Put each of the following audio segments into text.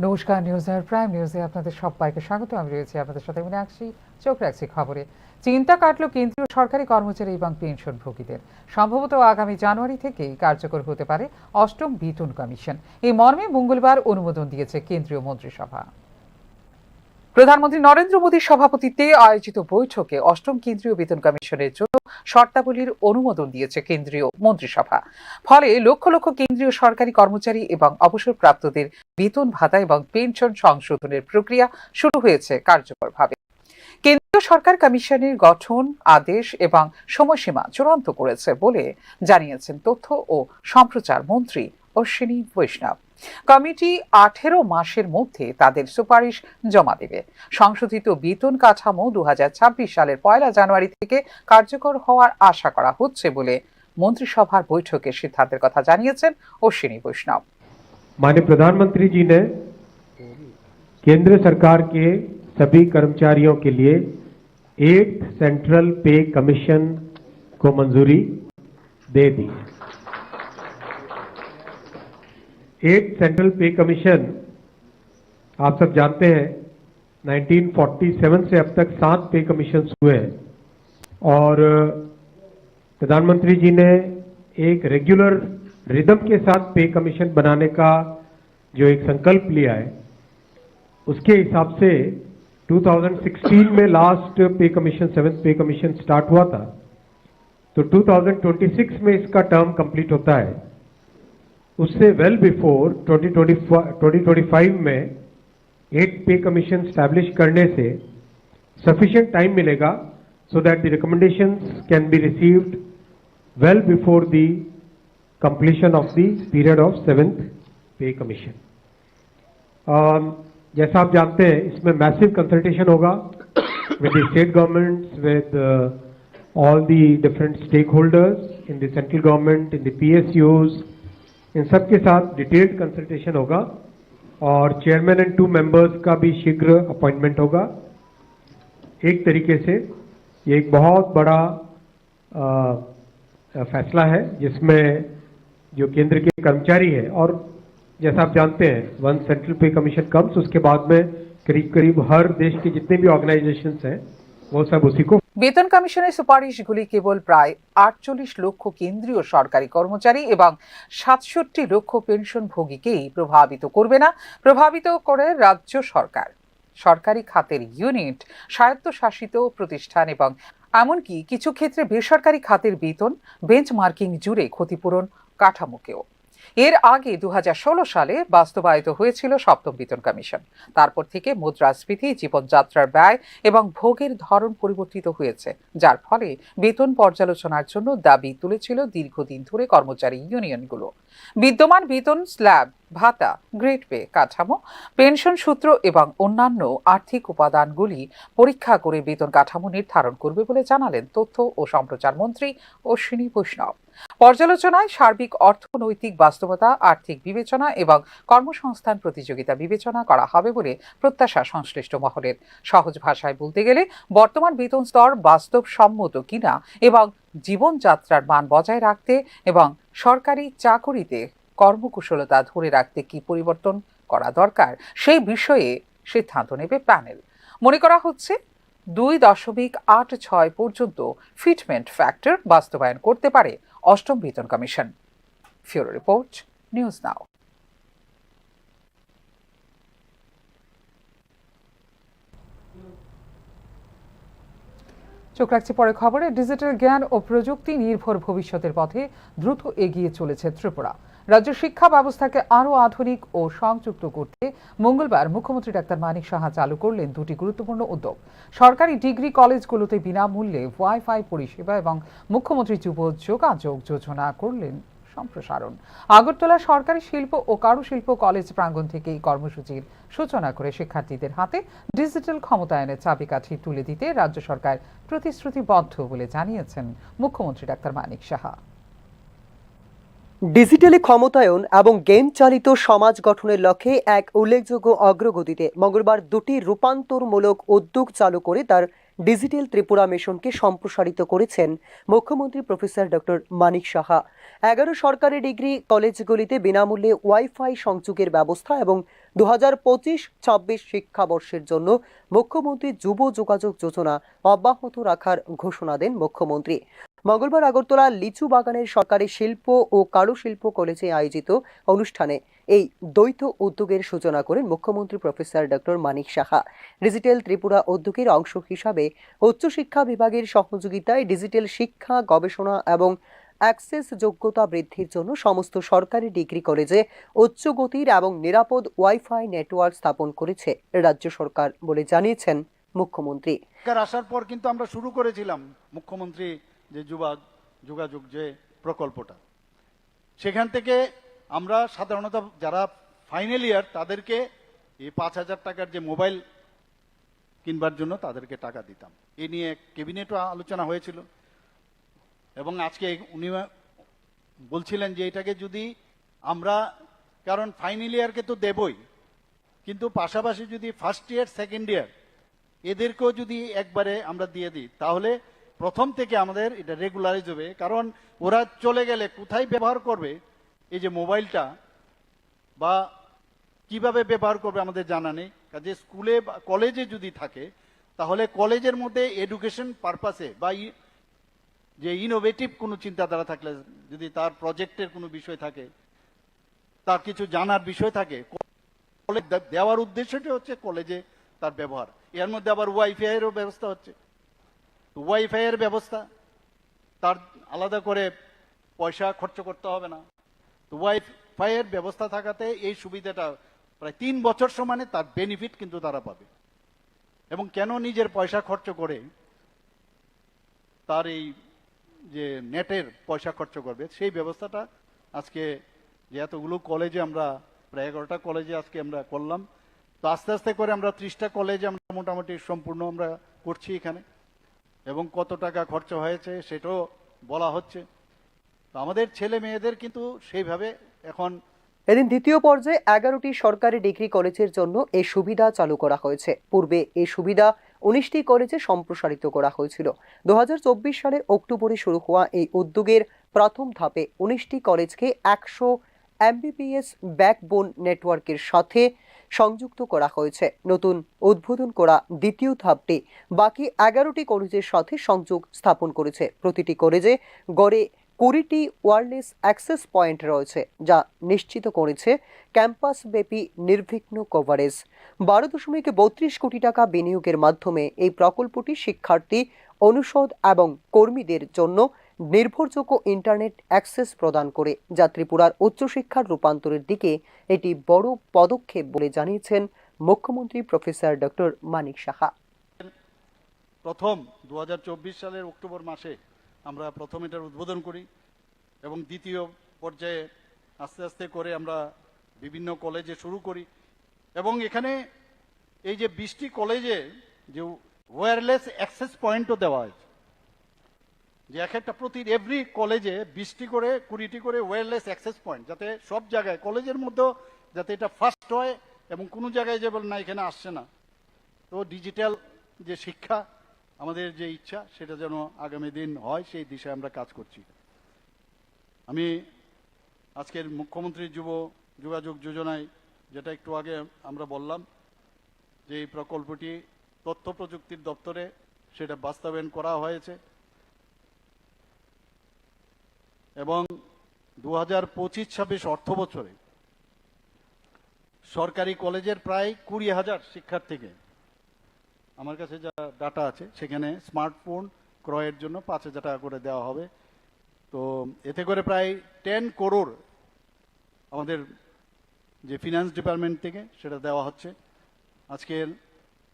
নমস্কার, নিউজের প্রাইম নিউজে আপনাদের সবাইকে স্বাগত। আমি রয়েছি আপনাদের সাথে মীনাক্ষী। চোখ রাখছি খবরে। চিন্তা কাটল কেন্দ্রীয় সরকারি কর্মচারী এবং পেনশনভোগীদের। সম্ভবত আগামী জানুয়ারি থেকেই কার্যকর হতে পারে অষ্টম বেতন কমিশন। এই মর্মে মঙ্গলবার অনুমোদন দিয়েছে কেন্দ্রীয় মন্ত্রিসভা। প্রধানমন্ত্রী নরেন্দ্র মোদীর সভাপতিত্বে আয়োজিত বৈঠকে অষ্টম কেন্দ্রীয় বেতন কমিশনের জন্য শর্তাবলীর অনুমোদন দিয়েছে কেন্দ্রীয় মন্ত্রিসভা। ফলে লক্ষ লক্ষ কেন্দ্রীয় সরকারি কর্মচারী এবং অবসরপ্রাপ্তদের বেতন ভাতা এবং পেনশন সংশোধনের প্রক্রিয়া শুরু হয়েছে কার্যকরভাবে। কেন্দ্রীয় সরকার কমিশনের গঠন, আদেশ এবং সময়সীমা চূড়ান্ত করেছে বলে জানিয়েছেন তথ্য ও সম্প্রচার মন্ত্রী অশ্বিনী বৈষ্ণব। কমিটি 18 মাসের মধ্যে তাদের সুপারিশ জমা দেবে। সংশোধিত বেতন কাঠামো 2026 সালের 1 জানুয়ারি থেকে কার্যকর হওয়ার আশা করা হচ্ছে বলে মন্ত্রিসভার বৈঠকে সিদ্ধান্তের কথা জানিয়েছেন অশ্বিনী বৈষ্ণব। माननीय प्रधानमंत्री जी ने केंद्र सरकार के सभी कर्मचारियों के लिए 8th सेंट्रल पे कमीशन को मंजूरी दे दी। 8th सेंट्रल पे कमीशन आप सब जानते हैं 1947 से अब तक 7 पे कमीशन हुए हैं और प्रधानमंत्री जी ने एक रेगुलर रिदम के साथ पे कमीशन बनाने का जो एक संकल्प लिया है, उसके हिसाब से 2016 में लास्ट पे कमीशन 7th पे कमीशन स्टार्ट हुआ था, तो 2026 में इसका टर्म कंप्लीट होता है। उससे वेल बिफोर 2025 में 8th पे कमीशन स्टैब्लिश करने से सफिशिएंट टाइम मिलेगा so that the recommendations can be received well before the completion of the period of 7th पे कमीशन। जैसा आप जानते हैं इसमें मैसिव कंसल्टेशन होगा with the state governments, with all the different stakeholders in the central government, in the PSUs, इन सब के साथ डिटेल्ड कंसल्टेशन होगा और चेयरमैन एंड 2 मेंबर्स का भी शीघ्र अपॉइंटमेंट होगा। एक तरीके से ये एक बहुत बड़ा फैसला है जिसमें जो केंद्र के कर्मचारी है, और जैसा आप जानते हैं वन सेंट्रल पे कमीशन कम्स, उसके बाद में करीब करीब हर देश के जितने भी ऑर्गेनाइजेशंस हैं वो सब उसी को। বেতন কমিশনের সুপারিশগুলি কেবল প্রায় 48 লক্ষ কেন্দ্রীয় সরকারি কর্মচারী এবং 67 লক্ষ পেনশনভোগীকেই প্রভাবিত করবে না, প্রভাবিত করে রাজ্য সরকার, সরকারি খাতের ইউনিট, স্বায়ত্তশাসিত প্রতিষ্ঠান এবং এমনকি কিছু ক্ষেত্রে বেসরকারি খাতের বেতন বেঞ্চমার্কিং জুড়ে ক্ষতিপূরণ কাঠামোকেও। এর আগে 2016 সালে বাস্তবায়িত হয়েছিল সপ্তম বেতন কমিশন। তারপর থেকে মুদ্রাস্ফীতি, জীবনযাত্রার ব্যয় এবং ভোগের ধরন পরিবর্তিত হয়েছে, যার ফলে বেতন পর্যালোচনার জন্য দাবি তুলেছিল দীর্ঘদিন ধরে কর্মচারী ইউনিয়নগুলো। বিদ্যমান বেতন স্ল্যাব, ভাতা, গ্রেড পে কাঠামো, পেনশন সূত্র এবং অন্যান্য আর্থিক উপাদানগুলি পরীক্ষা করে বেতন কাঠামো নির্ধারণ করবে বলে জানালেন তথ্য ও সম্প্রচার মন্ত্রী অশ্বিনী বৈষ্ণব। পর্যালোচনায় সার্বিক অর্থনৈতিক বাস্তবতা, আর্থিক বিবেচনা এবং কর্মসংস্থান প্রতিযোগিতা বিবেচনা করা হবে বলে প্রত্যাশা সংশ্লিষ্ট মহলের। সহজ ভাষায় বলতে গেলে বর্তমান বেতন স্তর বাস্তবসম্মত কিনা এবং জীবনযাত্রার মান বজায় রাখতে এবং সরকারি চাকুরিতে কর্মকুশলতা ধরে রাখতে কি পরিবর্তন করা দরকার সেই বিষয়ে সিদ্ধান্ত নেবে প্যানেল। মনে করা হচ্ছে 2.86 পর্যন্ত ফিটমেন্ট ফ্যাক্টর বাস্তবায়ন করতে পারে অষ্টম বেতন কমিশন। Bureau report, news now. চোখ রাখছি পরে খবরে। ডিজিটাল জ্ঞান ও প্রযুক্তি নির্ভর ভবিষ্যতের পথে দ্রুত এগিয়ে চলেছে ত্রিপুরা। রাজ্য শিক্ষা ব্যবস্থাকে আরও আধুনিক ও সংযুক্ত করতে মঙ্গলবার মুখ্যমন্ত্রী ডাক্তার মানিক সাহা চালু করলেন 2টি গুরুত্বপূর্ণ উদ্যোগ। সরকারি ডিগ্রি কলেজগুলোতে বিনামূল্যে ওয়াইফাই পরিষেবা এবং মুখ্যমন্ত্রী যুব যোগাযোগ যোজনা করলেন সম্প্রসারণ। আগরতলা সরকারি শিল্প ও কারুশিল্প কলেজ প্রাঙ্গণ থেকে এই কর্মসূচির সূচনা করে শিক্ষার্থীদের হাতে ডিজিটাল ক্ষমতায়নের চাবিকাঠি তুলে দিতে রাজ্য সরকার প্রতিশ্রুতিবদ্ধ বলে জানিয়েছেন মুখ্যমন্ত্রী ডাক্তার মানিক সাহা। ডিজিটালি ক্ষমতায়ন এবং গেম চালিত সমাজ গঠনের লক্ষ্যে এক উল্লেখযোগ্য অগ্রগতিতে মঙ্গলবার 2টি রূপান্তরমূলক উদ্যোগ চালু করে তার ডিজিটাল ত্রিপুরা মিশনকে সম্প্রসারিত করেছেন মুখ্যমন্ত্রী প্রফেসর ডক্টর মানিক সাহা। 11 সরকারি ডিগ্রি কলেজগুলিতে বিনামূল্যে ওয়াইফাই সংযোগের ব্যবস্থা এবং 2025-26 শিক্ষাবর্ষের জন্য মুখ্যমন্ত্রী যুব যোগাযোগ যোজনা অব্যাহত রাখার ঘোষণা দেন মুখ্যমন্ত্রী। মঙ্গলবার আগরতলা লিচু বাগানের সরকারি শিল্প ও কারুশিল্প কলেজে আয়োজিত অনুষ্ঠানে এই দ্বৈত উদ্যোগের সূচনা করেন মুখ্যমন্ত্রী professor doctor Manik Saha. Digital Tripura উদ্যোগের অংশ হিসাবে উচ্চশিক্ষা বিভাগের সহযোগিতায় ডিজিটাল শিক্ষা গবেষণা এবং অ্যাক্সেস যোগ্যতা বৃদ্ধির জন্য সমস্ত সরকারি ডিগ্রি কলেজে উচ্চ গতির এবং নিরাপদ ওয়াইফাই নেটওয়ার্ক স্থাপন করেছে রাজ্য সরকার বলে জানিয়েছেন মুখ্যমন্ত্রী। সরকার আসার পর কিন্তু আমরা শুরু করেছিলাম মুখ্যমন্ত্রী যে যোগাযোগ যে প্রকল্পটা, সেখান থেকে আমরা সাধারণত যারা ফাইনাল ইয়ার তাদেরকে এই 5,000 টাকার যে মোবাইল কিনবার জন্য তাদেরকে টাকা দিতাম। এ নিয়ে ক্যাবিনেটও আলোচনা হয়েছিল এবং আজকে উনি বলছিলেন যে এটাকে যদি আমরা, কারণ ফাইনাল ইয়ারকে তো দেবই, কিন্তু পাশাপাশি যদি ফার্স্ট ইয়ার সেকেন্ড ইয়ার এদেরকেও যদি একবারে আমরা দিয়ে দিই তাহলে প্রথম থেকে আমাদের এটা রেগুলারাইজ হবে। কারণ ওরা চলে গেলে কোথায় ব্যবহার করবে এই যে মোবাইলটা বা কিভাবে ব্যবহার করবে আমাদের জানা নেই। কাজে স্কুলে বা কলেজে যদি থাকে তাহলে কলেজের মধ্যে এডুকেশন পারপাসে বা যে ইনোভেটিভ কোনো চিন্তাধারা থাকলে, যদি তার প্রজেক্টের কোনো বিষয় থাকে, তার কিছু জানার বিষয় থাকে, কলেজ দেওয়ার উদ্দেশ্যটা হচ্ছে কলেজে তার ব্যবহার। এর মধ্যে আবার ওয়াইফাই এরও ব্যবস্থা হচ্ছে। ওয়াইফাই এর ব্যবস্থা, তার আলাদা করে পয়সা খরচ করতে হবে না। তো ওয়াইফাই এর ব্যবস্থা থাকাতে এই সুবিধাটা প্রায় 3 বছর সমানে তার বেনিফিট কিন্তু তারা পাবে। এবং কেন নিজের পয়সা খরচ করে তার এই যে নেটের পয়সা খরচ করবে, সেই ব্যবস্থাটা আজকে যে এতগুলো কলেজে আমরা প্রায় 11টা কলেজে আজকে আমরা করলাম। তো আস্তে আস্তে করে আমরা 30টা কলেজে আমরা মোটামুটি সম্পূর্ণ আমরা করছি এখানে, এবং কত টাকা খরচ হয়েছে সেটাও বলা হচ্ছে। তো আমাদের ছেলে মেয়েদের কিন্তু সেইভাবে এখন এদিন দ্বিতীয় পর্যায়ে 11টি সরকারি ডিগ্রি কলেজের জন্য এই সুবিধা চালু করা হয়েছে। পূর্বে এই সুবিধা 19টি কলেজে সম্প্রসারিত করা হয়েছিল। 2024 সালের অক্টোবরে শুরু হওয়া এই উদ্যোগের প্রথম ধাপে 19টি কলেজকে 100 Mbps ব্যাকবোন নেটওয়ার্কের সাথে সংযুক্ত করা হয়েছে। নতুন উদ্বোধন করা দ্বিতীয় ধাপটি বাকি 11টি কলেজের সাথে সংযোগ স্থাপন করেছে। প্রতিটি কলেজে গড়ে 20টি ওয়্যারলেস অ্যাক্সেস পয়েন্ট রয়েছে, যা নিশ্চিত করেছে ক্যাম্পাস ব্যাপী নির্বিঘ্ন কভারেজ। 12.32 কোটি টাকা বিনিয়োগের মাধ্যমে এই প্রকল্পটি শিক্ষার্থী, অনুষদ এবং কর্মীদের জন্য নির্ভরযোগ্য ইন্টারনেট অ্যাক্সেস প্রদান করে, যা ত্রিপুরার উচ্চশিক্ষার রূপান্তরের দিকে এটি বড় পদক্ষেপ বলে জানিয়েছেন মুখ্যমন্ত্রী প্রফেসর ডক্টর মানিক সাহা। প্রথম 2024 সালের অক্টোবর মাসে আমরা প্রথম এটার উদ্বোধন করি এবং দ্বিতীয় পর্যায়ে আস্তে আস্তে করে আমরা বিভিন্ন কলেজে শুরু করি। এবং এখানে এই যে 20টি কলেজে যে ওয়্যারলেস অ্যাক্সেস পয়েন্টও দেওয়া হয়েছে, যে এক একটা প্রতি এভরি কলেজে 20টি করে 20টি করে ওয়্যারলেস অ্যাক্সেস পয়েন্ট, যাতে সব জায়গায় কলেজের মধ্যেও যাতে এটা ফার্স্ট হয় এবং কোনো জায়গায় যে বল না এখানে আসছে না। তো ডিজিটাল যে শিক্ষা আমাদের যে ইচ্ছা সেটা যেন আগামী দিন হয়, সেই দিশায় আমরা কাজ করছি। আমি আজকের মুখ্যমন্ত্রীর যুব যোগাযোগ যোজনায় যেটা একটু আগে আমরা বললাম যে এই প্রকল্পটি তথ্য প্রযুক্তির দপ্তরে সেটা বাস্তবায়ন করা হয়েছে এবং 2025-26 অর্থ বছরে সরকারি কলেজের প্রায় 20,000 শিক্ষার্থীকে, আমার কাছে যা ডাটা আছে সেখানে স্মার্টফোন ক্রয়ের জন্য 5,000 টাকা করে দেওয়া হবে। তো এতে করে প্রায় 10 করোড় আমাদের যে ফিনান্স ডিপার্টমেন্ট থেকে সেটা দেওয়া হচ্ছে। আজকে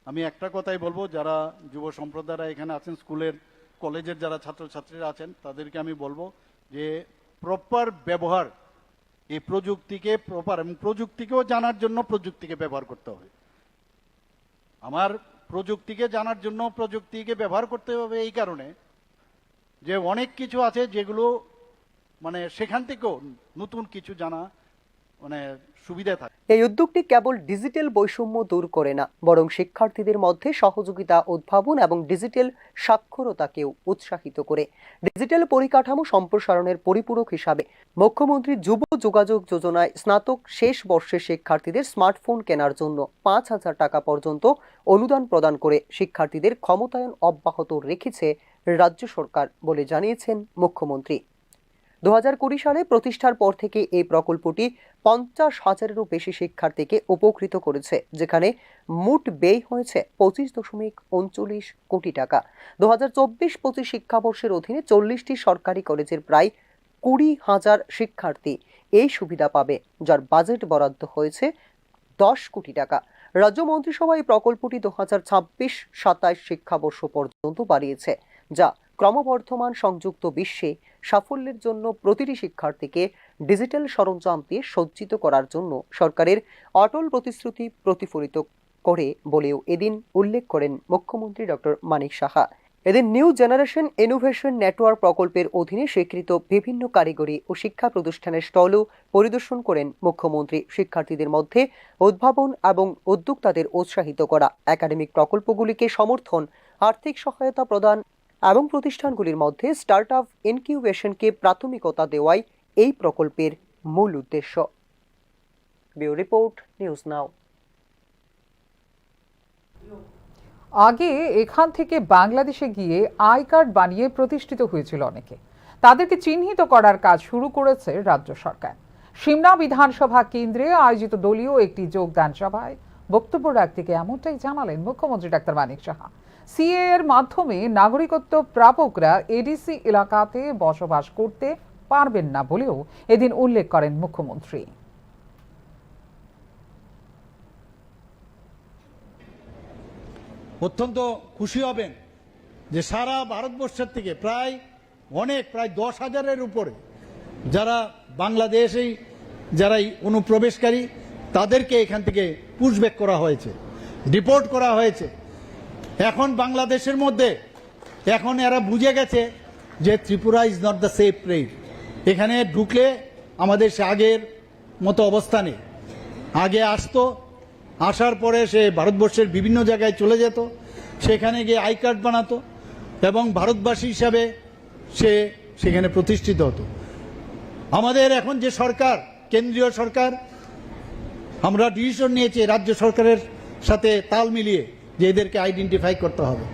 আমি একটা কথাই বলবো, যারা যুব সম্প্রদায়রা এখানে আছেন, স্কুলের কলেজের যারা ছাত্রছাত্রীরা আছেন, তাদেরকে আমি বলবো যে প্রপার ব্যবহার এই প্রযুক্তিকে প্রপার এবং প্রযুক্তিকেও জানার জন্য প্রযুক্তিকে ব্যবহার করতে হবে। আমার প্রযুক্তিকে জানার জন্য প্রযুক্তিকে ব্যবহার করতে হবে এই কারণে যে অনেক কিছু আছে যেগুলো মানে সেখান থেকেও নতুন কিছু জানা মানে সুবিধা থাকে। এই উদ্যোগটি কেবল ডিজিটাল বৈষম্য দূর করে না, বরং শিক্ষার্থীদের মধ্যে সহযোগিতা, উদ্ভাবন এবং ডিজিটাল সাক্ষরতাকেও উৎসাহিত করে। ডিজিটাল পরিকাঠামো সম্প্রসারণের পরিপূরক হিসাবে মুখ্যমন্ত্রী যুব যোগাযোগ যোজনায় স্নাতক শেষ বর্ষের শিক্ষার্থীদের স্মার্টফোন কেনার জন্য 5,000 টাকা পর্যন্ত অনুদান প্রদান করে শিক্ষার্থীদের ক্ষমতায়ন অব্যাহত রেখেছে রাজ্য সরকার বলে জানিয়েছেন মুখ্যমন্ত্রী। 2020 সালে প্রতিষ্ঠার পর থেকে এই প্রকল্পটি 50,000-এরও বেশি শিক্ষার্থীকে উপকৃত করেছে, যেখানে মোট ব্যয় হয়েছে 25.39 কোটি টাকা। 2024-25 শিক্ষাবর্ষের অধীনে 40টি সরকারি কলেজের প্রায় 20,000 শিক্ষার্থী এই সুবিধা পাবে, যার বাজেট বরাদ্দ হয়েছে 10 কোটি টাকা। রাজ্য মন্ত্রিসভা এই প্রকল্পটি 2026-27 শিক্ষাবর্ষ পর্যন্ত বাড়িয়েছে, যা ক্রমবর্ধমান সংযুক্ত বিশ্বে সাফল্যের জন্য প্রতিটি শিক্ষার্থীকে ডিজিটাল সরঞ্জাম দিয়ে সজ্জিত করার জন্য সরকারের অটল প্রতিশ্রুতি প্রতিফলিত করে বলেও এদিন উল্লেখ করেন মুখ্যমন্ত্রী ডক্টর মানিক সাহা। এদিন নিউ জেনারেশন ইনোভেশন নেটওয়ার্ক প্রকল্পের অধীনে স্বীকৃত বিভিন্ন কারিগরি ও শিক্ষা প্রতিষ্ঠানের স্টলও পরিদর্শন করেন মুখ্যমন্ত্রী। শিক্ষার্থীদের মধ্যে উদ্ভাবন এবং উদ্যোক্তাদের উৎসাহিত করা, একাডেমিক প্রকল্পগুলিকে সমর্থন, আর্থিক সহায়তা প্রদান এবং প্রতিষ্ঠানগুলির মধ্যে স্টার্টআপ ইনকিউবেশনকে প্রাথমিকতা দেওয়াই এই প্রকল্পের মূল উদ্দেশ্য। ব্যুরো রিপোর্ট, নিউজ নাও। আগে এখান থেকে বাংলাদেশে গিয়ে আই কার্ড বানিয়ে প্রতিষ্ঠিত হয়েছিল অনেকে। তাদেরকে চিহ্নিত করার কাজ শুরু করেছে রাজ্য সরকার। সিমনা বিধানসভা কেন্দ্রে আয়োজিত দলীয় একটি যোগদান সভায় বক্তব্য রাখতে গিয়ে এমনটাই জানালেন মুখ্যমন্ত্রী ডাক্তার মানিক সাহা। সিএ এর মাধ্যমে নাগরিকত্ব প্রাপকরা এডিসি এলাকাতে বসবাস করতে পারবেন না বলেও এদিন উল্লেখ করেন মুখ্যমন্ত্রী। অত্যন্ত খুশি হবেন যে সারা ভারতবর্ষের থেকে প্রায় 10,000-এর উপরে যারা বাংলাদেশেই যারা অনুপ্রবেশকারী, তাদেরকে এখান থেকে পুশব্যাক করা হয়েছে, ডিপোর্ট করা হয়েছে। এখন বাংলাদেশের মধ্যে এখন এরা বুঝে গেছে যে Tripura is not the safe place. এখানে ঢুকলে আমাদের সে আগের মতো অবস্থা নেই। আগে আসতো, আসার পরে সে ভারতবর্ষের বিভিন্ন জায়গায় চলে যেত, সেখানে গিয়ে আই কার্ড বানাতো এবং ভারতবাসী হিসাবে সে সেখানে প্রতিষ্ঠিত হতো। আমাদের এখন যে সরকার, কেন্দ্রীয় সরকার, আমরা ডিসিশন নিয়েছি রাজ্য সরকারের সাথে তাল মিলিয়ে যে এদেরকে আইডেন্টিফাই করতে হবে।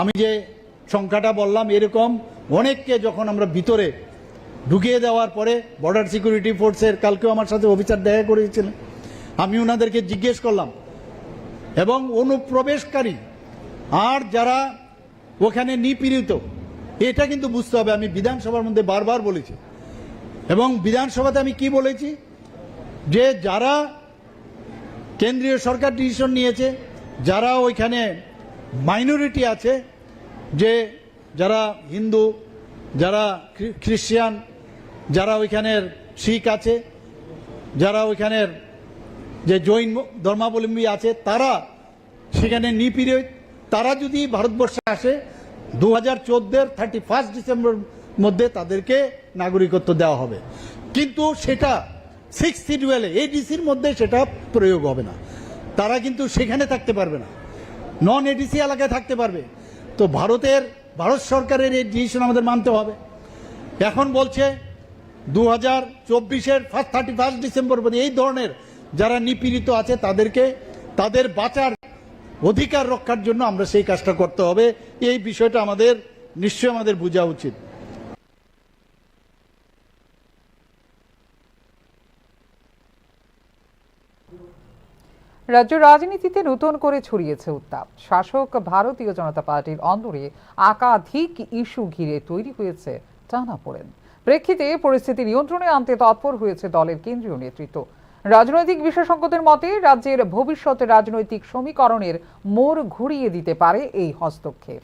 আমি যে সংখ্যাটা বললাম, এরকম অনেককে যখন আমরা ভিতরে ঢুকিয়ে দেওয়ার পরে বর্ডার সিকিউরিটি ফোর্সের কালকেও আমার সাথে অফিসার দেখা করেছিলেন, আমি ওনাদেরকে জিজ্ঞেস করলাম এবং অনুপ্রবেশকারী আর যারা ওখানে নিপীড়িত, এটা কিন্তু বুঝতে হবে। আমি বিধানসভার মধ্যে বারবার বলেছি এবং বিধানসভাতে আমি কি বলেছি যে যারা কেন্দ্রীয় সরকার ডিসিশন নিয়েছে, যারা ওইখানে মাইনরিটি আছে, যে যারা হিন্দু, যারা খ্রিস্টান, যারা ওইখানের শিখ আছে, যারা ওইখানের যে জৈন ধর্মাবলম্বী আছে, তারা সেখানে নিপীড়িত, তারা যদি ভারতবর্ষে আসে 2014-এর 31 ডিসেম্বর মধ্যে তাদেরকে নাগরিকত্ব দেওয়া হবে। কিন্তু সেটা 6th শিডিউলে এডিসির মধ্যে সেটা প্রয়োগ হবে না। তারা কিন্তু সেখানে থাকতে পারবে না, নন এডিসি এলাকায় থাকতে পারবে। তো ভারত সরকারের এই ডিসিশন আমাদের মানতে হবে। এখন বলছে 2024-এর 31 ডিসেম্বর পর্যন্ত এই ধরনের যারা নিপীড়িত আছে তাদেরকে তাদের বাঁচার অধিকার রক্ষার জন্য আমরা সেই কাজটা করতে হবে। এই বিষয়টা আমাদের নিশ্চয়ই আমাদের বোঝা উচিত। রাজ্য রাজনীতিতে নতুন করে ছড়িয়েছে উত্তাপ। শাসক ভারতীয় জনতা পার্টির অন্দরে একাধিক ইস্যু ঘিরে তৈরি হয়েছে টানাপোড়েন। প্রেক্ষিতে পরিস্থিতি নিয়ন্ত্রণে আনতে তৎপর হয়েছে দলের কেন্দ্রীয় নেতৃত্ব। রাজনৈতিক বিশেষজ্ঞদের মতে রাজ্যের ভবিষ্যৎ রাজনৈতিক সমীকরণের মোড় ঘুরিয়ে দিতে পারে এই হস্তক্ষেপ।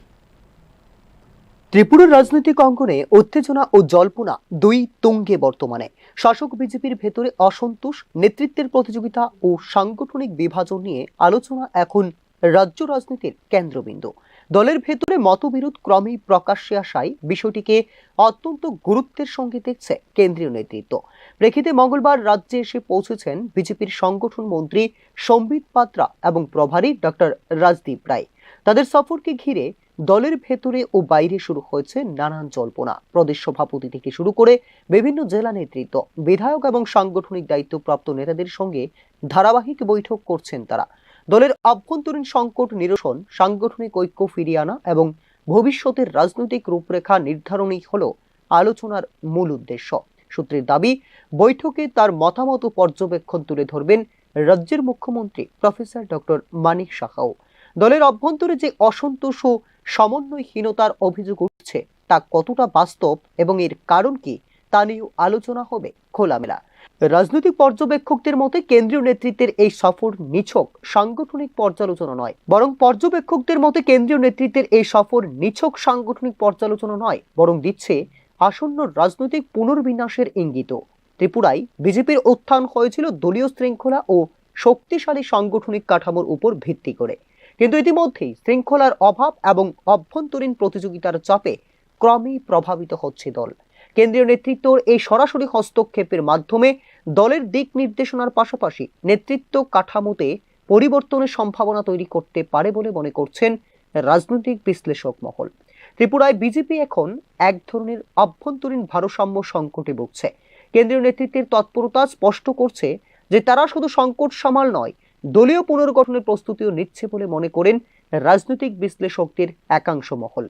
ত্রিপুরার রাজনৈতিক অঙ্গনে উত্তেজনা ও জল্পনা দুই তুঙ্গে বর্তমানে। শাসক বিজেপির ভেতরে অসন্তোষ, নেতৃত্বের প্রতিযোগিতা ও সাংগঠনিক বিভাজন নিয়ে আলোচনা এখন রাজ্য রাজনীতির কেন্দ্রবিন্দু। দলের ভেতরে মতবিরোধ ক্রমেই প্রকাশ্যে আসায় বিষয়টিকে অত্যন্ত গুরুত্বের সঙ্গে দেখছে কেন্দ্রীয় নেতৃত্ব। প্রেক্ষিতে মঙ্গলবার রাজ্যে এসে পৌঁছেছেন বিজেপির সংগঠন মন্ত্রী সম্বিত পাত্রা এবং প্রভারী ডক্টর রাজদীপ রায়। তাদের সফরকে ঘিরে দলের ভেতরে ও বাইরে শুরু হয়েছে নানান জল্পনা। প্রদেশ সভাপতি থেকে শুরু করে বিভিন্ন জেলা নেতৃত্ব, বিধায়ক এবং সাংগঠনিক দায়িত্বপ্রাপ্ত নেতাদের সঙ্গে ধারাবাহিক বৈঠক করছেন তারা। দলের অভ্যন্তরীণ সংকট নিরসন, সাংগঠনিক ঐক্য ফিরিয়ে আনা এবং ভবিষ্যতের রাজনৈতিক রূপরেখা নির্ধারণই হলো আলোচনার মূল উদ্দেশ্য। সূত্রের দাবি, বৈঠকে তার মতামত ও পর্যবেক্ষণ তুলে ধরবেন রাজ্যের মুখ্যমন্ত্রী প্রফেসর ডক্টর মানিক সাহাও। দলের অভ্যন্তরে যে অসন্তোষ ও সমন্বয়হীনতার অভিযোগ উঠছে তা কতটা বাস্তব এবং এর কারণ কি তা নিয়েও আলোচনা হবে খোলামেলা। রাজনৈতিক পর্যবেক্ষকদের মতে কেন্দ্রীয় নেতৃত্বের এই সফর নিছক সাংগঠনিক পর্যালোচনা নয়, বরং পর্যবেক্ষকদের মতে কেন্দ্রীয় নেতৃত্বের এই সফর নিছক সাংগঠনিক পর্যালোচনা নয়, বরং দিচ্ছে আসন্ন রাজনৈতিক পুনর্বিন্যাসের ইঙ্গিত। ত্রিপুরায় বিজেপির উত্থান হয়েছিল দলীয় শৃঙ্খলা ও শক্তিশালী সাংগঠনিক কাঠামোর উপর ভিত্তি করে, কিন্তু ইতিমধ্যেই শৃঙ্খলার অভাব এবং অভ্যন্তরীণ প্রতিযোগিতার চাপে ক্রমেই প্রভাবিত হচ্ছে দল। কেন্দ্রীয় নেতৃত্বর এই সরাসরি হস্তক্ষেপের মাধ্যমে দলের দিক নির্দেশনার পাশাপাশি নেতৃত্ব কাঠামোতে পরিবর্তনের সম্ভাবনা তৈরি করতে পারে বলে মনে করছেন রাজনৈতিক বিশ্লেষক মহল। ত্রিপুরায় বিজেপি এখন এক ধরনের অভ্যন্তরীণ ভারসাম্য সংকটে ভুগছে। কেন্দ্রীয় নেতৃত্বের তৎপরতা স্পষ্ট করছে যে তারা শুধু সংকট সামাল নয়, দলীয় পুনর্গঠনের প্রস্তুতিও নিচ্ছে বলে মনে করেন রাজনৈতিক বিশ্লেষকদের একাংশ মহল।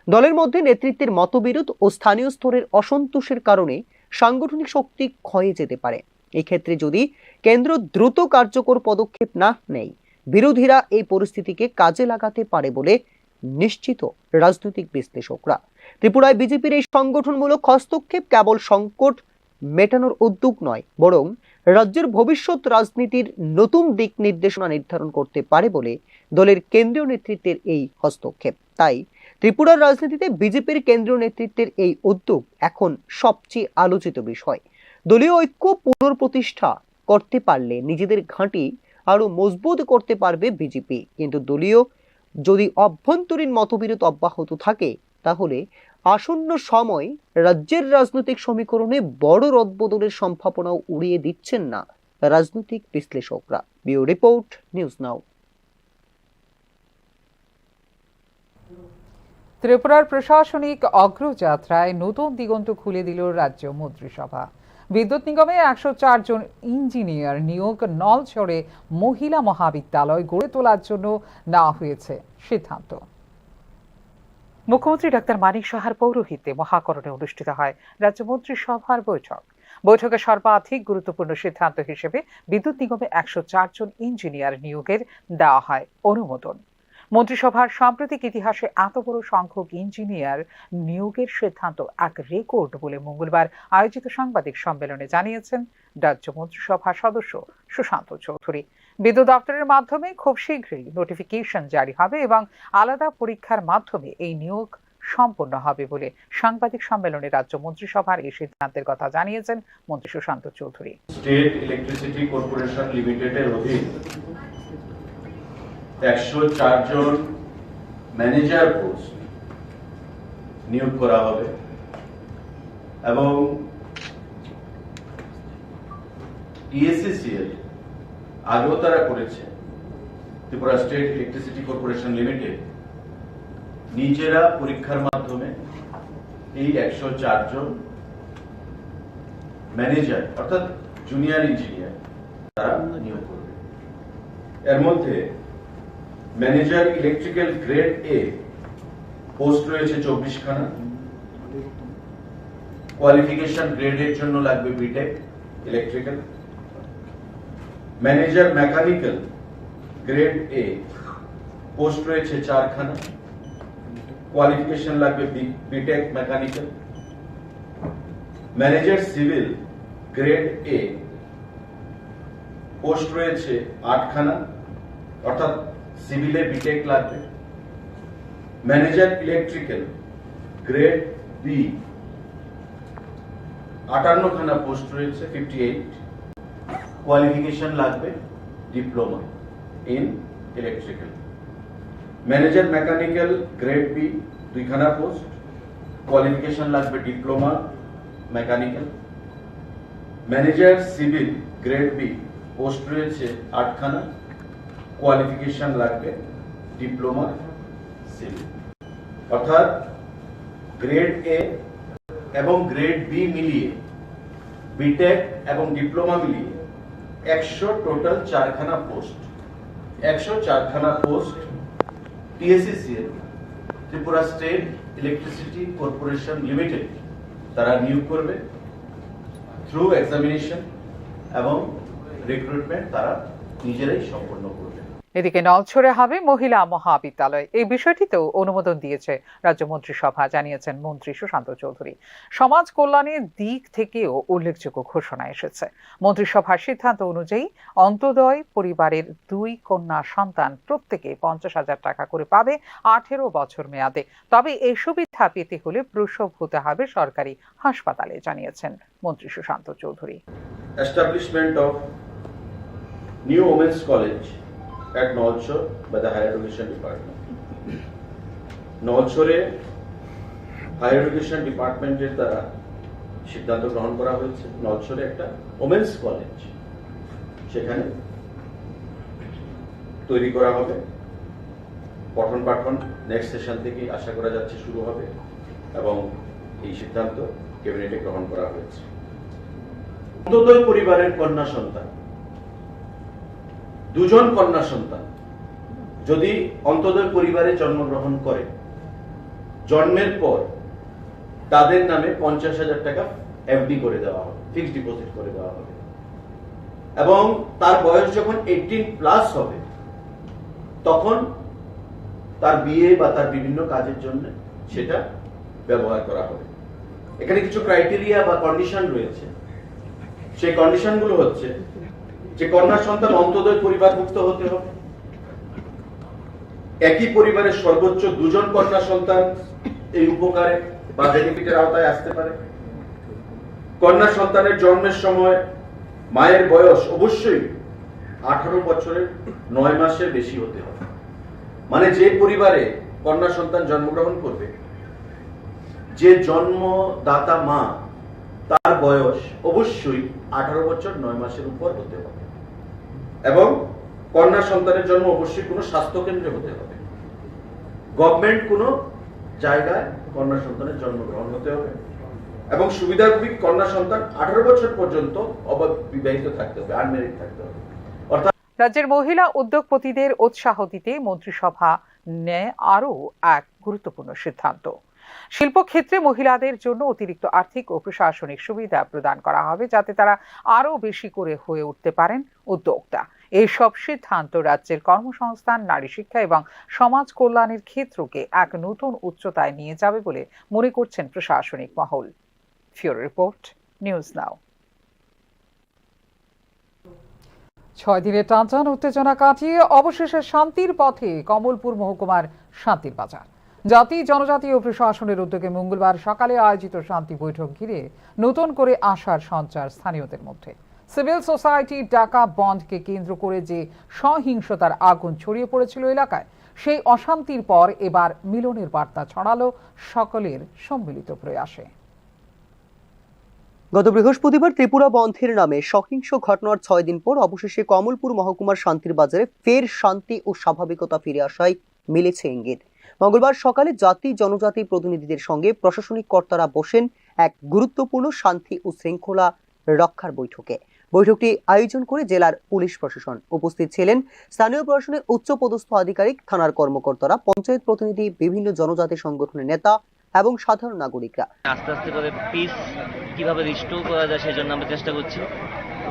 দলের মধ্যে নেতৃত্বের মতবিরোধ ও স্থানীয় স্তরের অসন্তোষের কারণে সাংগঠনিক শক্তি ক্ষয়ে যেতে পারে। এক্ষেত্রে যদি কেন্দ্র দ্রুত কার্যকর পদক্ষেপ না নেয়, বিরোধীরা এই পরিস্থিতিকে কাজে লাগাতে পারে বলে নিশ্চিত রাজনৈতিক বিশ্লেষকরা। ত্রিপুরায় বিজেপির এই সংগঠনমূলক হস্তক্ষেপ কেবল সংকট মেটানোর উদ্যোগ নয়, বরং রাজ্যের ভবিষ্যৎ রাজনীতির নতুন দিক নির্দেশনা নির্ধারণ করতে পারে বলে দলের কেন্দ্রীয় নেতৃত্বের এই হস্তক্ষেপ। তাই ত্রিপুরার রাজনীতিতে বিজেপির কেন্দ্রীয় নেতৃত্বের এই উদ্যোগ এখন সবচেয়ে আলোচিত বিষয়। দলীয় ঐক্য পুনঃপ্রতিষ্ঠা করতে পারলে নিজেদের ঘাঁটি আরো মজবুত করতে পারবে বিজেপি, কিন্তু দলীয় যদি অভ্যন্তরীণ মতবিরোধ অব্যাহত থাকে তাহলে আসন্ন সময় রাজ্যের রাজনৈতিক সমীকরণে বড় রদবদলের সম্ভাবনাও উড়িয়ে দিচ্ছেন না রাজনৈতিক বিশ্লেষকরা। ব্যুরো রিপোর্ট, নিউজ নাও। ত্রিপুরার প্রশাসনিক অগ্রযাত্রায় নতুন দিগন্ত খুলে দিল রাজ্য মন্ত্রিসভা। বিদ্যুৎ নিগমে 104 জন ইঞ্জিনিয়ার নিয়োগ, নলছড়ে মহিলা মহাবিদ্যালয় গড়ে তোলার জন্য নেওয়া হয়েছে সিদ্ধান্ত। মুখ্যমন্ত্রী ডাক্তার মানিক সাহার পৌরোহিত্যে মহাকরণে অনুষ্ঠিত হয় রাজ্য মন্ত্রিসভার বৈঠক। বৈঠকে সর্বাধিক গুরুত্বপূর্ণ সিদ্ধান্ত হিসেবে বিদ্যুৎ নিগমে 104 জন ইঞ্জিনিয়ার নিয়োগের দেওয়া হয় অনুমোদন। মন্ত্রিসভার সাম্প্রতিক ইতিহাসে এত বড় সংখ্যক ইঞ্জিনিয়ার নিয়োগের সিদ্ধান্ত এক রেকর্ড বলে মঙ্গলবার আয়োজিত সাংবাদিক সম্মেলনে জানিয়েছেন রাজ্য মন্ত্রিসভার সদস্য সুশান্ত চৌধুরী। বিদ্যুৎ দপ্তরের মাধ্যমে খুব শীঘ্রই নোটিফিকেশন জারি হবে এবং আলাদা পরীক্ষার মাধ্যমে এই নিয়োগ সম্পন্ন হবে বলে সাংবাদিক সম্মেলনে রাজ্য মন্ত্রিসভার এই সিদ্ধান্তের কথা জানিয়েছেন মন্ত্রী Sushanta Chowdhury. State electricity corporation লিমিটেডের অধীন 104 জন ম্যানেজার পোস্ট নিয়োগ করা হবে এবং টিএসসিসিএল আগেও তারা করেছে। Tripura state electricity corporation limited নিজেরা পরীক্ষার মাধ্যমে এই 104 জন ম্যানেজার অর্থাৎ জুনিয়র ইঞ্জিনিয়ার তারা নিয়োগ করবে। এর মধ্যে manager electrical grade A post রয়েছে 24 খানা। কোয়ালিফিকেশন গ্রেডের জন্য লাগবে B Tech electrical. Manager mechanical grade A post রয়েছে 4 খানা। কোয়ালিফিকেশন লাগবে B Tech mechanical. Manager civil grade A post রয়েছে 8 খানা, অর্থাৎ সিভিলে বিটেক লাগবে। ম্যানেজার ইলেকট্রিক্যাল গ্রেড বি 58 খানা পোস্ট রয়েছে 58। কোয়ালিফিকেশন লাগবে diploma in electrical. Manager mechanical grade B 2খানা পোস্ট, কোয়ালিফিকেশন লাগবে diploma mechanical. Manager civil grade B post রয়েছে 8খানা, কোয়ালিফিকেশন লাগবে ডিপ্লোমা সিভিল। অর্থাৎ গ্রেড এ এবং গ্রেড বি মিলিয়ে, বিটেক এবং ডিপ্লোমা মিলিয়ে 100 টোটাল 4খানা পোস্ট, 104খানা post TSCCL Tripura state electricity corporation limited তারা নিয়োগ করবে থ্রু এক্সামিনেশন এবং রিক্রুটমেন্ট তারা নিজেরাই সম্পন্ন করবে। এদিকে নলছড়ে হবে মহিলা মহাবিদ্যালয়, এই বিষয়টিতেও অনুমোদন দিয়েছে রাজ্য মন্ত্রিসভা, জানিয়েছেন মন্ত্রী সুশান্ত চৌধুরী। সমাজ কল্যাণের দিক থেকেও উল্লেখযোগ্য ঘোষণা এসেছে। মন্ত্রিসভার সিদ্ধান্ত অনুযায়ী অন্তোদয় পরিবারের 2 কন্যা সন্তান প্রত্যেকে 50,000 টাকা করে পাবে 18 বছর মেয়াদে। তবে এই সুবিধা পেতে হলে প্রসব হতে হবে সরকারি হাসপাতালে, জানিয়েছেন মন্ত্রী Sushanta Chowdhury. Establishment of new women's college at Nolchor by the Higher Education Department. নলছড়ে হায়ার এডুকেশন ডিপার্টমেন্টের দ্বারা সিদ্ধান্ত গ্রহণ করা হয়েছে নলছড়ে একটা ওমেন্স কলেজ সেখানে তৈরি করা হবে। পঠন পাঠন নেক্সট সেশন থেকে আশা করা যাচ্ছে শুরু হবে এবং এই সিদ্ধান্ত ক্যাবিনেটে গ্রহণ করা হয়েছে। অন্তোদয় পরিবারের কন্যা সন্তান, 2জন কন্যা সন্তান যদি অন্তোদয় পরিবারে জন্মগ্রহণ করে, জন্মের পর তাদের নামে 50,000 টাকা এফডি করে দেওয়া হবে, ফিক্সড ডিপোজিট করে দেওয়া হবে এবং তার বয়স যখন 18+ হবে তখন তার বিয়ে বা তার বিভিন্ন কাজের জন্য সেটা ব্যবহার করা হবে। এখানে কিছু ক্রাইটেরিয়া বা কন্ডিশন রয়েছে। সেই কন্ডিশনগুলো হচ্ছে যে কন্যা সন্তান অন্তোদয় পরিবারভুক্ত হতে হবে, একই পরিবারের সর্বোচ্চ 2জন কন্যা সন্তান এই উপকারে বা বেনিফিটের আওতায় আসতে পারে, কন্যা সন্তানের জন্মের সময় মায়ের বয়স অবশ্যই 18 বছরের 9 মাসের বেশি হতে হবে। মানে যে পরিবারে কন্যা সন্তান জন্মগ্রহণ করবে, যে জন্মদাতা মা তার বয়স অবশ্যই 18 বছর 9 মাসের উপর হতে হবে এবং কন্যা সন্তানের জন্ম অবশ্যই কোনো স্বাস্থ্য কেন্দ্রে হতে হবে, গভর্নমেন্ট কোনো জায়গায় কন্যা সন্তানের জন্মগ্রহণ হতে হবে এবং সুবিধাভোগী কন্যা সন্তান 18 বছর পর্যন্ত অবিবাহিত থাকতে হবে, আনম্যারিড থাকতে হবে। অর্থাৎ রাজ্যের মহিলা উদ্যোগপতিদের উৎসাহ দিতে মন্ত্রিসভা নেয় আরও এক গুরুত্বপূর্ণ সিদ্ধান্ত। শিল্পক্ষেত্রে মহিলাদের জন্য অতিরিক্ত আর্থিক ও প্রশাসনিক সুবিধা প্রদান করা হবে যাতে তারা আরও বেশি করে হয়ে উঠতে পারেন উদ্যোক্তা। এইসব সিদ্ধান্ত রাজ্যের কর্মসংস্থান, নারী শিক্ষা এবং সমাজ কল্যাণের ক্ষেত্রকে এক নতুন উচ্চতায় নিয়ে যাবে বলে মনে করছেন প্রশাসনিক মহল। ফিউরো রিপোর্ট, নিউজ নাও। 6 দিনের টানটান উত্তেজনা কাটিয়ে অবশেষে শান্তির পথে কমলপুর মহকুমার শান্তির বাজার। জাতি জনজাতি ও প্রশাসনের উদ্যোগে মঙ্গলবার সকালে আয়োজিত শান্তি বৈঠক ঘিরে নতুন করে আশার সঞ্চার স্থানীয়দের মধ্যে। সিভিল সোসাইটির ডাকা বন্ধকে কেন্দ্র করে যে সহিংসতার আগুন ছড়িয়ে পড়েছিল এলাকায়, সেই অশান্তির পর এবার মিলনের বার্তা ছড়ালো সকলের সম্মিলিত প্রয়াসে। গত বৃহস্পতিবার ত্রিপুরা বন্ধের নামে সহিংস ঘটনার 6 দিন পর অবশেষে কমলপুর মহকুমার শান্তির বাজারে ফের শান্তি ও স্বাভাবিকতা ফিরে আসায় মিলেছে ইঙ্গিত। মঙ্গলবার সকালে জাতি জনজাতি প্রতিনিধিদের সঙ্গে প্রশাসনিক কর্তারা বসেন এক গুরুত্বপূর্ণ শান্তি ও শৃঙ্খলা রক্ষার বৈঠকে। বৈঠকটি আয়োজন করে জেলার পুলিশ প্রশাসন। উপস্থিত ছিলেন স্থানীয় প্রশাসনের উচ্চপদস্থ আধিকারিক, থানার কর্মকর্তারা, পঞ্চায়েত প্রতিনিধি, বিভিন্ন জনজাতি সংগঠনের নেতা এবং সাধারণ নাগরিকরা। আস্তে আস্তে করে পিস কিভাবে রিস্টোর করা যায় সেই জন্য আমরা চেষ্টা করছি।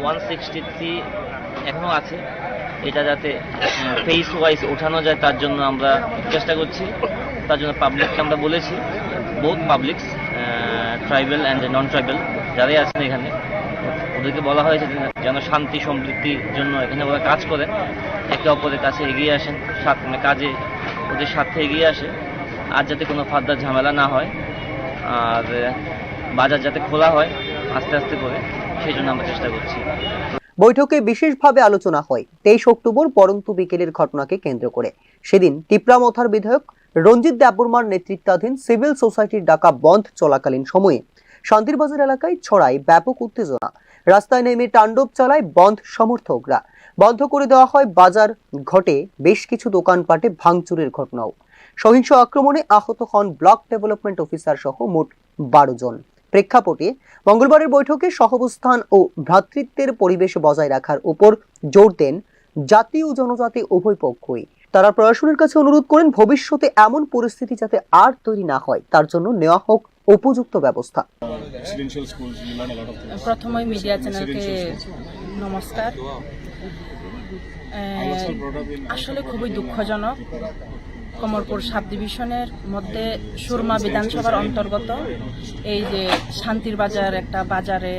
163 এখনো আছে, এটা যাতে ফেস ওয়াইজ ওঠানো যায় তার জন্য আমরা চেষ্টা করছি। তার জন্য পাবলিককে আমরা বলেছি, both publics, tribal and non tribal যারাই আছেন এখানে, ওদেরকে বলা হয়েছে যেন শান্তি সমৃদ্ধির জন্য এখানে ওরা কাজ করেন, একে অপরের কাছে এগিয়ে আসেন, কাজে ওদের স্বার্থে এগিয়ে আসে, আর যাতে কোনো ফার্দার ঝামেলা না হয়, আর বাজার যাতে খোলা হয় আস্তে আস্তে করে, সেই জন্য আমরা চেষ্টা করছি। বৈঠকে বিশেষভাবে আলোচনা হয় 23 অক্টোবর পরন্তু বিকেলের ঘটনাকে কেন্দ্র করে। সেদিন টিপরামথার বিধায়ক রঞ্জিত দেববর্মার নেতৃত্বাধীন সিভিল সোসাইটির ডাকা বন্ধ চলাকালীন সময়ে শান্তিরবাজার এলাকায় ছড়ায় ব্যাপক উত্তেজনা। রাস্তায় নেমে তাণ্ডব চালায় বন্ধ সমর্থকরা। বন্ধ করে দেওয়া হয় বাজার, ঘটে বেশ কিছু দোকানপাটে ভাঙচুরের ঘটনাও। সহিংস আক্রমণে আহত হন ব্লক ডেভেলপমেন্ট অফিসার সহ মোট 12 জন। প্রেক্ষাপটে মঙ্গলবারের বৈঠকে সহাবস্থান ও ভ্রাতৃত্বের পরিবেশ বজায় রাখার উপর জোর দেন জাতি ও জনজাতি উভয় পক্ষই। তারা প্রশাসনের কাছে অনুরোধ করেন ভবিষ্যতে এমন পরিস্থিতি যাতে আর তৈরি না হয় তার জন্য নেওয়া হোক উপযুক্ত ব্যবস্থা। প্রথমে মিডিয়া চ্যানেলকে নমস্কার। আসলে খুবই দুঃখজনক, কমলপুর সাব ডিভিশনের মধ্যে সুরমা বিধানসভার অন্তর্গত এই যে শান্তির বাজার একটা বাজারে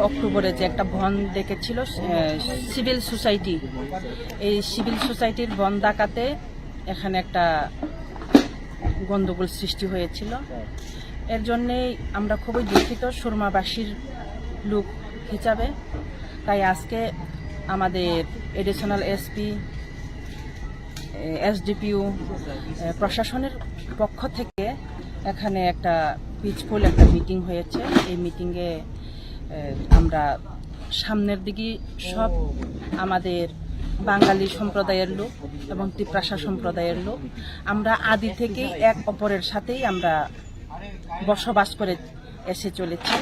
অক্টোবরে যে একটা বন্ধ ডেকেছিল সিভিল সোসাইটি, এই সিভিল সোসাইটির বন্ধ ডাকাতে এখানে একটা গন্ডগোল সৃষ্টি হয়েছিল। এর জন্যেই আমরা খুবই দুঃখিত সুরমাবাসীর লোক হিসাবে। তাই আজকে আমাদের এডিশনাল এসপি, এসডিপিও, প্রশাসনের পক্ষ থেকে এখানে একটা পিসফুল একটা মিটিং হয়েছে। এই মিটিংয়ে আমরা সামনের দিকে সব আমাদের বাঙালি সম্প্রদায়ের লোক এবং তিপ্রাসা সম্প্রদায়ের লোক আমরা আদি থেকেই এক অপরের সাথেই আমরা বসবাস করে এসে চলেছি।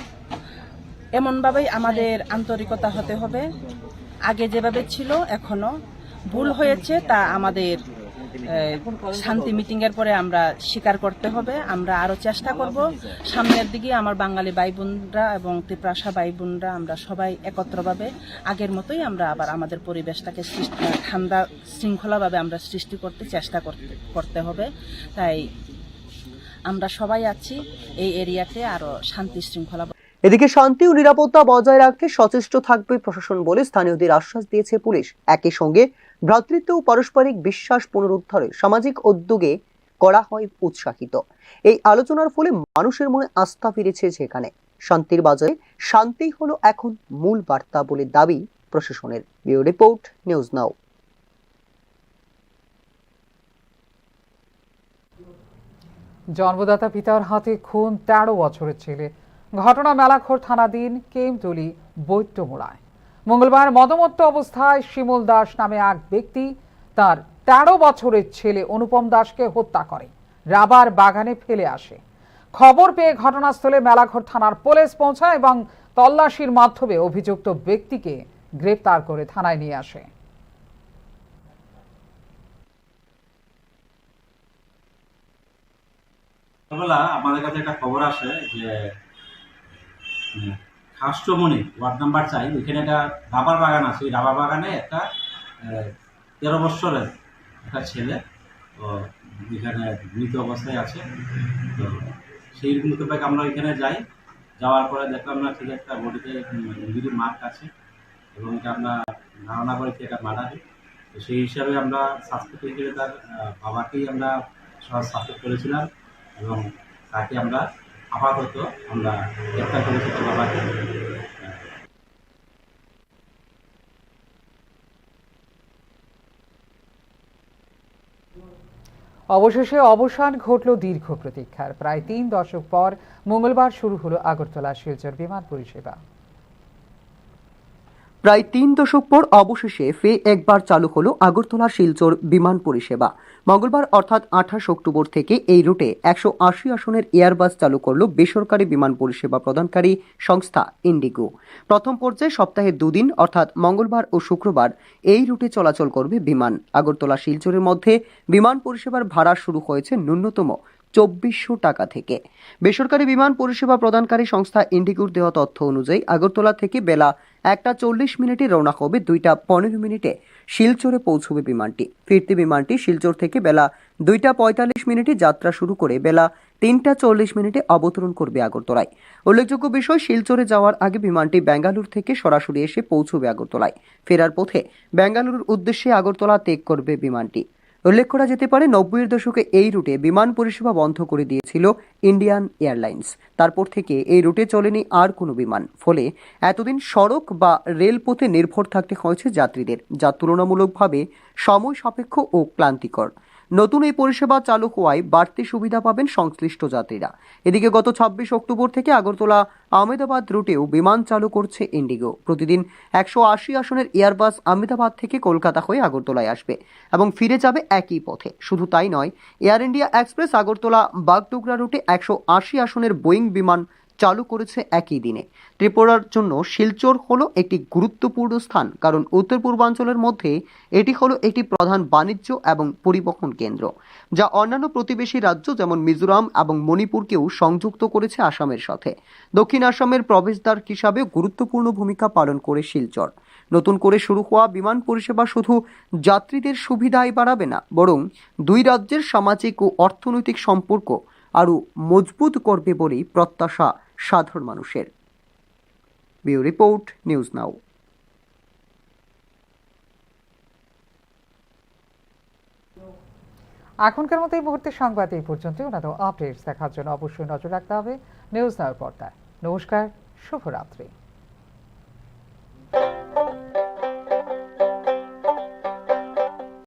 এমনভাবেই আমাদের আন্তরিকতা হতে হবে। আগে যেভাবে ছিল এখনো ভুল হয়েছে তা আমাদের শান্তি মিটিংয়ের পরে আমরা স্বীকার করতে হবে। আমরা আরো চেষ্টা করব সামনের দিকে আমার বাঙালি ভাই বোনরা এবং ত্রিপ্রাসা ভাই বোনরা আমরা সবাই একত্রভাবে আগের মতোই আমরা আবার আমাদের পরিবেশটাকে ঠান্ডা শৃঙ্খলাভাবে আমরা সৃষ্টি করতে চেষ্টা করতে হবে। তাই আমরা সবাই আছি এই এরিয়াতে আরো শান্তি শৃঙ্খলা। এদিকে শান্তি ও নিরাপত্তা বজায় রাখতে সচেষ্ট থাকবে প্রশাসন বলে স্থানীয়দের আশ্বাস দিয়েছে পুলিশ। একই সঙ্গে ভ্রাতৃত্ব ও পারস্পরিক বিশ্বাস পুনরুদ্ধারে সামাজিক উদ্যোগে করা হয় উৎসাহিত। এই আলোচনার ফলে মানুষের মনে আস্থা ফিরেছে যেখানে শান্তির বাজারে শান্তিই হলো এখন মূল বার্তা বলে দাবি প্রশাসনের। ব্যুরো রিপোর্ট, নিউজ নাও। জন্মদাতা পিতার হাতে খুন 13 বছরের ছেলে। ঘটনা মেলাঘর থানাধীন কেমতলী বৈদ্যমোড়ায়। মঙ্গলবার মদমত্ত অবস্থায় শিমুল দাস নামে এক ব্যক্তি তার 13 বছরের ছেলে অনুপম দাসকে হত্যা করে রাবার বাগানে ফেলে আসে। খবর পেয়ে ঘটনাস্থলে মেলাঘর থানার পুলিশ পৌঁছায় এবং তল্লাশির মাধ্যমে অভিযুক্ত ব্যক্তিকে গ্রেফতার করে থানায় নিয়ে আসে। আমাদের কাছে একটা খবর আসে যে খাসচমনি ওয়ার্ড নাম্বার 4 ওইখানে একটা রাবার বাগান আছে। ওই রাবার বাগানে একটা 13 বছরের একটা ছেলে তো এখানে মৃত অবস্থায় আছে। তো সেই মোতাবেক আমরা ওইখানে যাই। যাওয়ার পরে দেখলাম না ঠিক একটা বডিতে ইঞ্জুরি মার্ক আছে এবং এটা আমরা ধারণা করি এটা মার্ডার। তো সেই হিসাবে আমরা সাসপেক্ট হিসেবে তার বাবাকেই আমরা সাসপেক্ট করেছিলাম এবং তাকে আমরা আপাতত আমরা গ্রেফতার করেছি তার বাবাকে। অবশেষে অবসান ঘটল দীর্ঘ প্রতীক্ষার। প্রায় 3 দশক পর মঙ্গলবার শুরু হলো আগরতলা শিলচর বিমান পরিষেবা। প্রায় 3 দশক পর অবশেষে একবার চালু হলো আগরতলা শিলচর বিমান পরিষেবা। মঙ্গলবার অর্থাৎ 28 অক্টোবর থেকে এই রুটে 180 আসনের এয়ারবাস চালু করল বেসরকারি বিমান পরিষেবা প্রদানকারী সংস্থা ইন্ডিগো। প্রথম পর্যায়ে সপ্তাহে 2 দিন অর্থাৎ মঙ্গলবার ও শুক্রবার এই রুটে চলাচল করবে বিমান। আগরতলা শিলচরের মধ্যে বিমান পরিষেবার ভাড়া শুরু হয়েছে ন্যূনতম 2400 টাকা থেকে। বেসরকারি বিমান পরিষেবা প্রদানকারী সংস্থা ইন্ডিগোর দেওয়া তথ্য অনুযায়ী আগরতলা থেকে বেলা 1:40 রওনা হবে, 2:15 শিলচরে পৌঁছবে বিমানটি। ফিরতি বিমানটি শিলচর থেকে বেলা 2:45 যাত্রা শুরু করে বেলা 3:40 অবতরণ করবে আগরতলায়। উল্লেখযোগ্য বিষয়, শিলচরে যাওয়ার আগে বিমানটি বেঙ্গালুরু থেকে সরাসরি এসে পৌঁছবে আগরতলায়। ফেরার পথে বেঙ্গালুরুর উদ্দেশ্যে আগরতলা ত্যাগ করবে বিমানটি। উল্লেখ করা যেতে পারে, 90-এর দশকে এই রুটে বিমান পরিষেবা বন্ধ করে দিয়েছিল ইন্ডিয়ান এয়ারলাইন্স। তারপর থেকে এই রুটে চলেনি আর কোনো বিমান। ফলে এতদিন সড়ক বা রেলপথে নির্ভর থাকতে হয়েছে যাত্রীদের, যা তুলনামূলকভাবে সময় সাপেক্ষ ও ক্লান্তিকর। নতুন এই পরিষেবা চালু হওয়ায় বাড়তি সুবিধা পাবেন সংশ্লিষ্ট যাত্রীরা। এদিকে গত 26 অক্টোবর থেকে আগরতলা আহমেদাবাদ রুটেও বিমান চালু করছে ইন্ডিগো। প্রতিদিন 180 আসনের এয়ারবাস আহমেদাবাদ থেকে কলকাতা হয়ে আগরতলায় আসবে এবং ফিরে যাবে একই পথে। শুধু তাই নয়, air India express Agartala Bagdogra রুটে 180 আসনের বোয়িং বিমান চালু করেছে একই দিনে। ত্রিপুরার জন্য শিলচর হলো একটি গুরুত্বপূর্ণ স্থান, কারণ উত্তর পূর্বাঞ্চলের মধ্যে এটি হলো একটি প্রধান বাণিজ্য এবং পরিবহন কেন্দ্র, যা অন্যান্য প্রতিবেশী রাজ্য যেমন মিজোরাম এবং মণিপুরকেও সংযুক্ত করেছে আসামের সাথে। দক্ষিণ আসামের প্রবেশদ্বার হিসাবে গুরুত্বপূর্ণ ভূমিকা পালন করে শিলচর। নতুন করে শুরু হওয়া বিমান পরিষেবা শুধু যাত্রীদের সুবিধাই বাড়াবে না, বরং দুই রাজ্যের সামাজিক ও অর্থনৈতিক সম্পর্ক আরও মজবুত করবে বলেই প্রত্যাশা সাধারণ মানুষের। ব্যুরো রিপোর্ট, নিউজ নাও। এখনকার মতো এই মুহূর্তে সংবাদ এই পর্যন্ত। ওনাদের আপডেটস দেখার জন্য অবশ্যই নজর রাখতে হবে নিউজ নাও পর্দায়। নমস্কার, শুভরাত্রি।